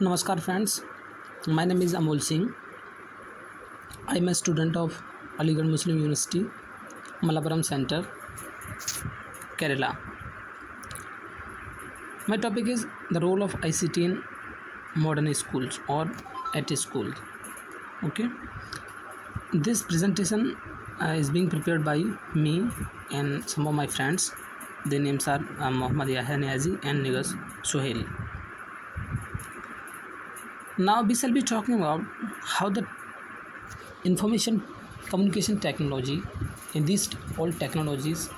Namaskar friends, my name is Amol Singh. I am a student of Aligarh Muslim University, Malappuram Center, Kerala. My topic is the role of ICT in modern schools or at school. Okay, this presentation is being prepared by me and some of my friends. Their names are Mohammad Yahya Niazi and Nigas Sohail. Now we shall be talking about how the information communication technology in these all technologies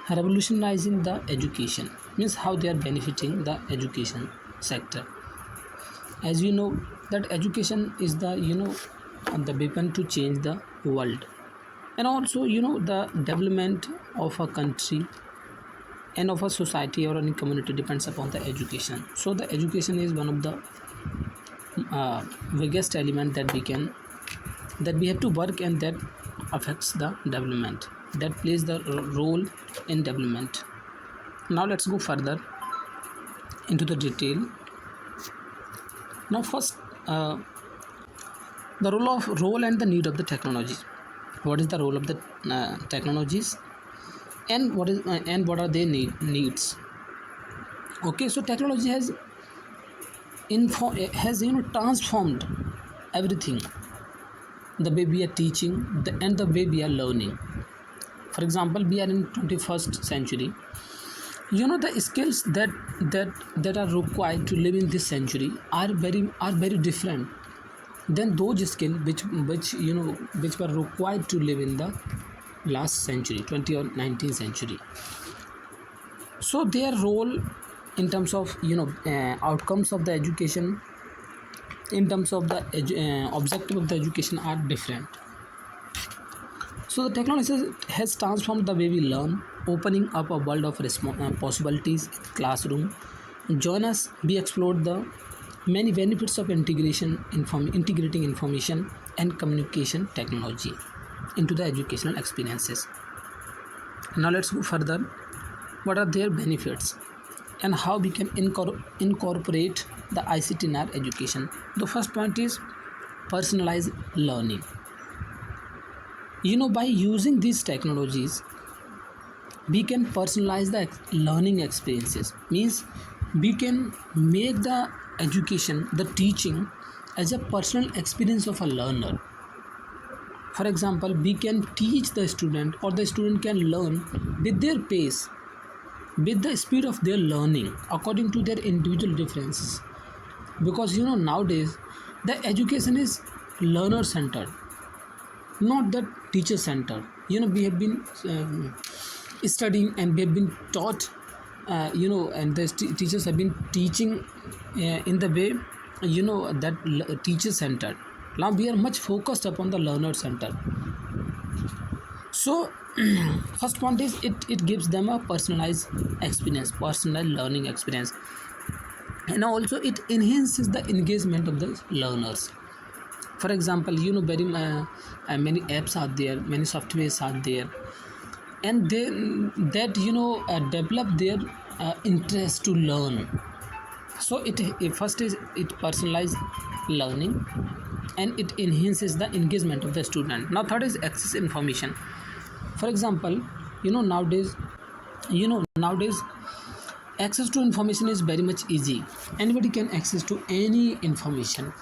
are revolutionizing the education, means how they are benefiting the education sector. As you know that education is the the weapon to change the world, and also the development of a country and of a society or any community depends upon the education. So the education is one of the biggest element that we have to work, and that affects the development, that plays the role in development. Now let's go further into the detail. Now first, the role and the need of the technology. What is the role of the technologies, and what are their needs? Okay, so technology has transformed everything, the way we are teaching and the way we are learning. For example, we are in 21st century. The skills that are required to live in this century are very different than those skills which were required to live in the last century, 20th or 19th century. So their role in terms of outcomes of the education, in terms of the objective of the education, are different. So the technology has transformed the way we learn, opening up a world of possibilities in the classroom. Join us, we explored the many benefits of integrating information and communication technology into the educational experiences. Now let's go further. What are their benefits and how we can incorporate the ICT in our education? The first point is personalized learning. By using these technologies, we can personalize the learning experiences. Means we can make the education, the teaching, as a personal experience of a learner. For example, we can teach the student, or the student can learn with their pace, with the speed of their learning, according to their individual differences. Because nowadays the education is learner centered, not the teacher centered. We have been studying, and we have been taught, and the teachers have been teaching in the way that teacher centered. Now we are much focused upon the learner centered. So first point is it gives them a personalized experience, personal learning experience, and also it enhances the engagement of the learners. For example, very many apps are there, many softwares are there, and they develop their interest to learn. So it first is it personalized learning, and it enhances the engagement of the student. Now third is access information. For example, nowadays access to information is very much easy. Anybody can access to any information,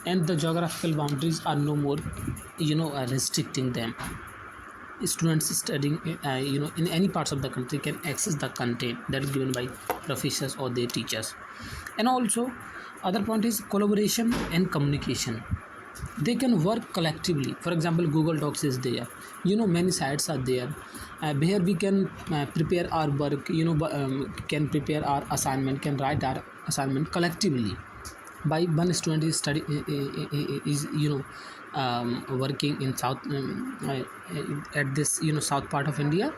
and the geographical boundaries are no more restricting them. Students studying in any parts of the country can access the content that is given by professors or their teachers. And also other point is collaboration and communication. They can work collectively. For example, Google Docs is there, many sites are there where we can prepare our work, can prepare our assignment, can write our assignment collectively. By one student is working in south at this south part of India,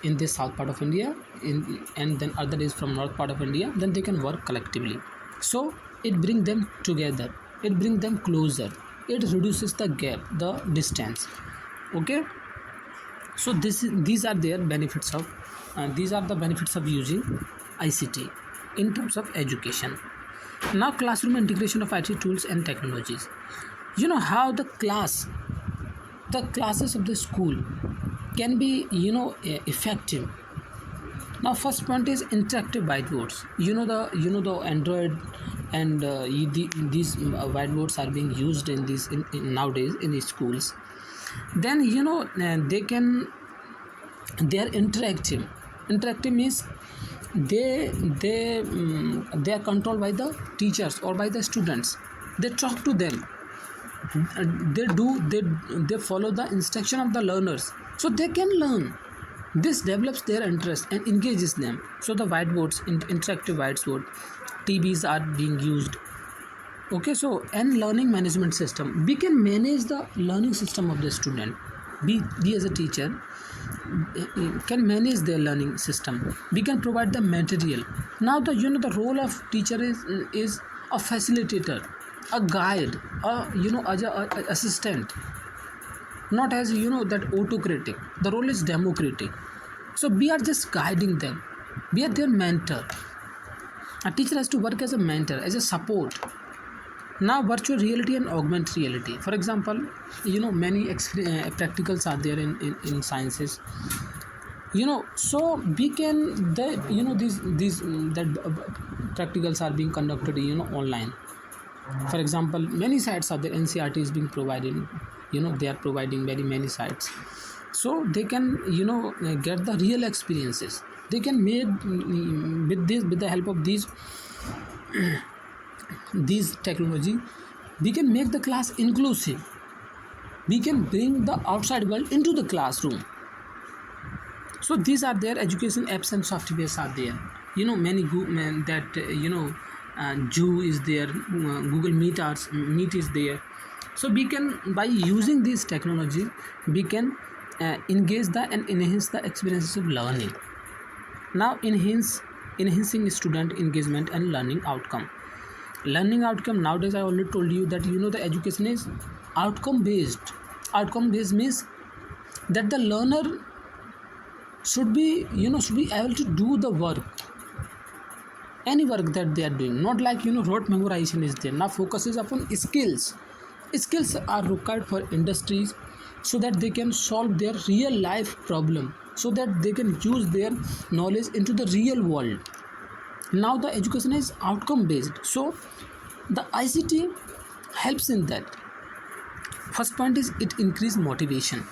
in this south part of India, and then other is from north part of India, then they can work collectively. So it brings them together, it brings them closer, it reduces the gap, the distance. Okay, so these are their benefits of these are the benefits of using ICT in terms of education. Now, classroom integration of IT tools and technologies. You know how the classes of the school can be effective. Now, first point is interactive whiteboards. The Android and these whiteboards are being used in these nowadays in the schools. Then they are interactive. Interactive means they are controlled by the teachers or by the students. They talk to them. They follow the instruction of the learners, so they can learn. This develops their interest and engages them. So the whiteboards, interactive whiteboard, TVs are being used. Okay, so and learning management system, we can manage the learning system of the student. We as a teacher can manage their learning system. We can provide the material. Now the role of teacher is a facilitator, a guide, as a assistant, not as that autocratic. The role is democratic. So we are just guiding them. We are their mentor. A teacher has to work as a mentor, as a support. Now, virtual reality and augmented reality. For example, many practicals are there in sciences. So we can these that practicals are being conducted online. For example, many sites are there. NCRT is being provided. They are providing very many sites, so they can get the real experiences. They can make with the help of these technology, we can make the class inclusive. We can bring the outside world into the classroom. So these are their education apps and softwares are there. Many Zoo is there, Google Meet is there. So we can, by using this technology, we can engage and enhance the experiences of learning. Now, enhancing student engagement and learning outcome. Learning outcome, nowadays I already told you that the education is outcome based. Outcome based means that the learner should be able to do the work, any work that they are doing, not like rote memorization is there. Now focus is upon skills. Skills are required for industries, so that they can solve their real life problem, so that they can use their knowledge into the real world. Now the education is outcome based, so the ICT helps in that. First point is it increase motivation.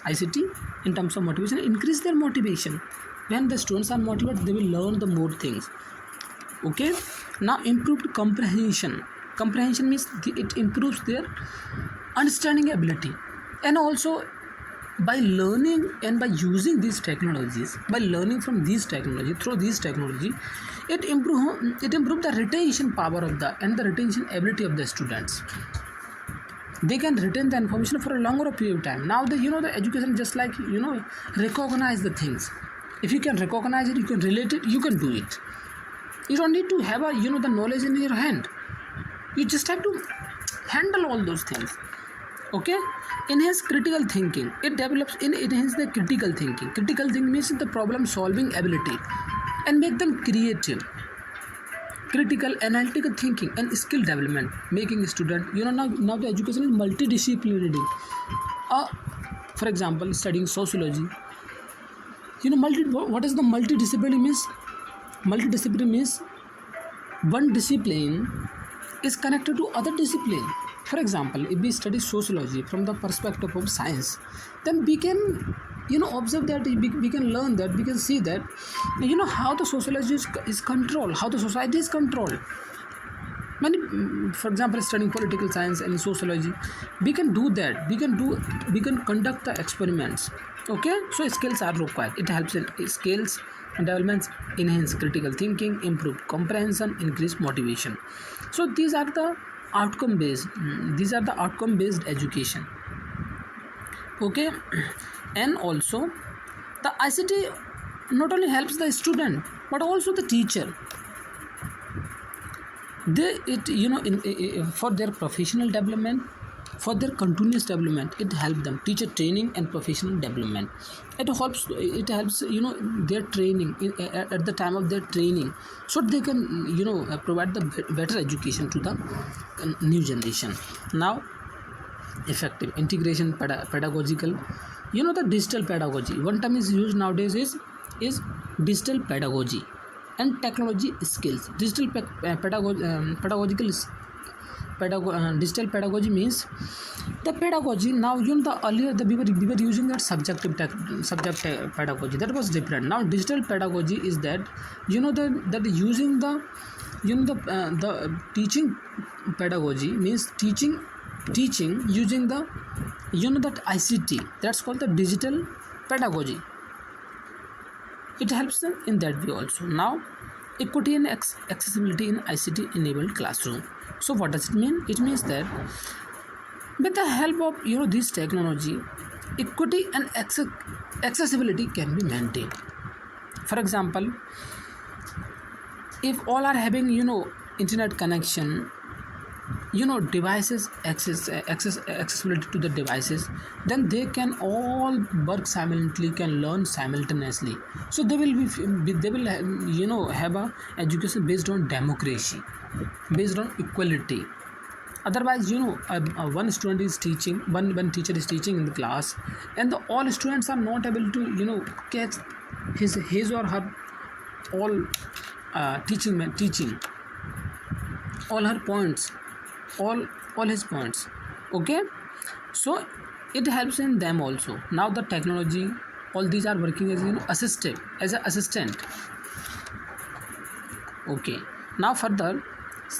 ICT in terms of motivation increase their motivation. When the students are motivated, they will learn the more things. Okay, now improved comprehension. Comprehension means it improves their understanding ability. And also by learning and by using these technologies, by learning from these technology, through these technology, it improve the retention power of the retention ability of the students. They can retain the information for a longer period of time. Now the education just like recognize the things. If you can recognize it, you can relate it, you can do it. You don't need to have the knowledge in your hand. You just have to handle all those things. Okay, enhance critical thinking. It enhance the critical thinking. Critical thinking means the problem solving ability and make them creative. Critical analytical thinking and skill development, making a student now the education is multidisciplinary. For example, studying sociology, what is the multidisciplinary means? Multidisciplinary means one discipline is connected to other discipline. For example, if we study sociology from the perspective of science, then we can observe that, we can learn that, we can see that how the sociology is controlled, how the society is controlled. For example, studying political science and sociology, we can do that. We can conduct the experiments. Okay, so skills are required. It helps in skills and developments, enhance critical thinking, improve comprehension, increase motivation. So these are the outcome based education. Okay, and also the ICT not only helps the student but also the teacher. For their professional development, for their continuous development. It helps them teacher training and professional development. It helps their training at the time of their training, so they can provide the better education to the new generation. Now, effective integration pedagogical, the digital pedagogy. One term is used nowadays is digital pedagogy and technology skills. Digital pedagogy means the pedagogy. Now the earlier we were using that subject pedagogy, that was different. Now digital pedagogy is that that using the the teaching pedagogy means teaching using the that ICT, that's called the digital pedagogy. It helps them in that way also. Now, equity and accessibility in ICT enabled classroom. So what does it mean? It means that with the help of this technology, equity and accessibility can be maintained. For example, if all are having internet connection, devices accessibility to the devices, then they can all work simultaneously, can learn simultaneously. So they will have a education based on democracy, based on equality. Otherwise, one student is teaching, one teacher is teaching in the class, and all students are not able to catch his or her all teaching all her points, all his points. Okay, so it helps in them also. Now the technology, all these are working as as an assistant. Okay, now further,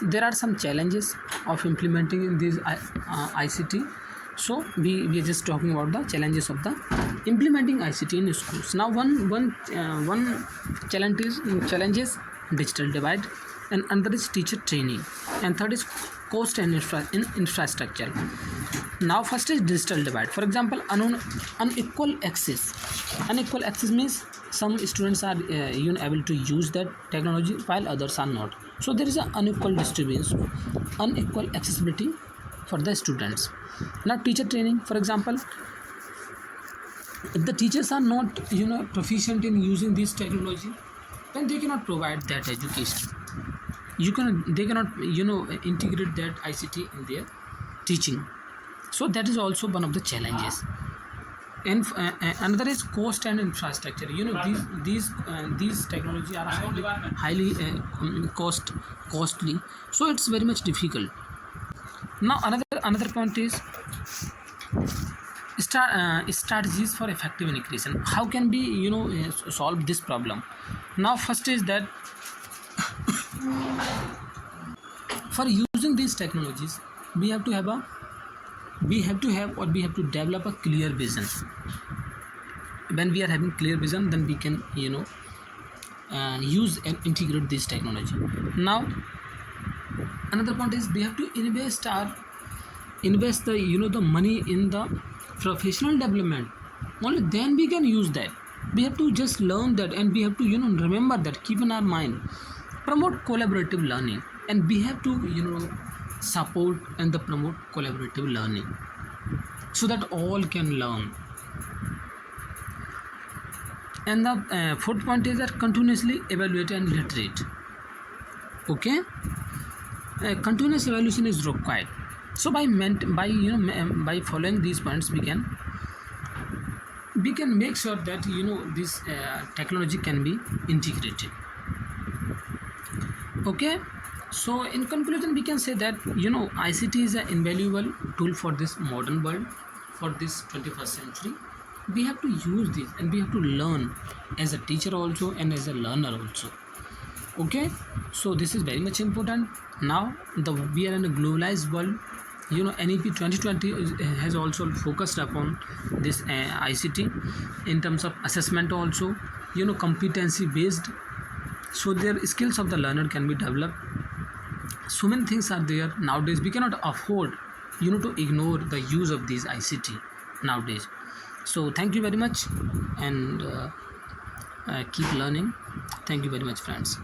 there are some challenges of implementing in these ICT. So we are just talking about the challenges of the implementing ICT in schools. Now one challenge is digital divide, and another is teacher training, and third is cost and infrastructure. Now first is digital divide. For example, unequal access. Unequal access means some students are able to use that technology while others are not. So there is an unequal distribution, unequal accessibility for the students. Now teacher training. For example, if the teachers are not proficient in using this technology, then they cannot provide that education. They cannot integrate that ICT in their teaching. So that is also one of the challenges. And another is cost and infrastructure. These technology are highly costly, so it's very much difficult. Now another point is strategies for effective integration. How can we solve this problem? Now first is that for using these technologies, we have to develop a clear vision. When we are having clear vision, then we can use and integrate this technology. Now another point is we have to invest the money in the professional development. Only then we can use that. We have to just learn that, and we have to remember that, keep in our mind. Promote collaborative learning, and we have to support and promote collaborative learning so that all can learn. And the fourth point is that continuously evaluate and iterate. Okay, continuous evaluation is required. So by following these points, we can make sure that this technology can be integrated. Okay, so in conclusion, we can say that ICT is an invaluable tool for this modern world, for this 21st century. We have to use this, and we have to learn as a teacher also and as a learner also. Okay, so this is very much important. Now we are in a globalized world. NEP 2020 has also focused upon this ICT in terms of assessment also, competency based, so their skills of the learner can be developed. So many things are there nowadays. We cannot afford to ignore the use of these ICT nowadays. So thank you very much, and keep learning. Thank you very much, friends.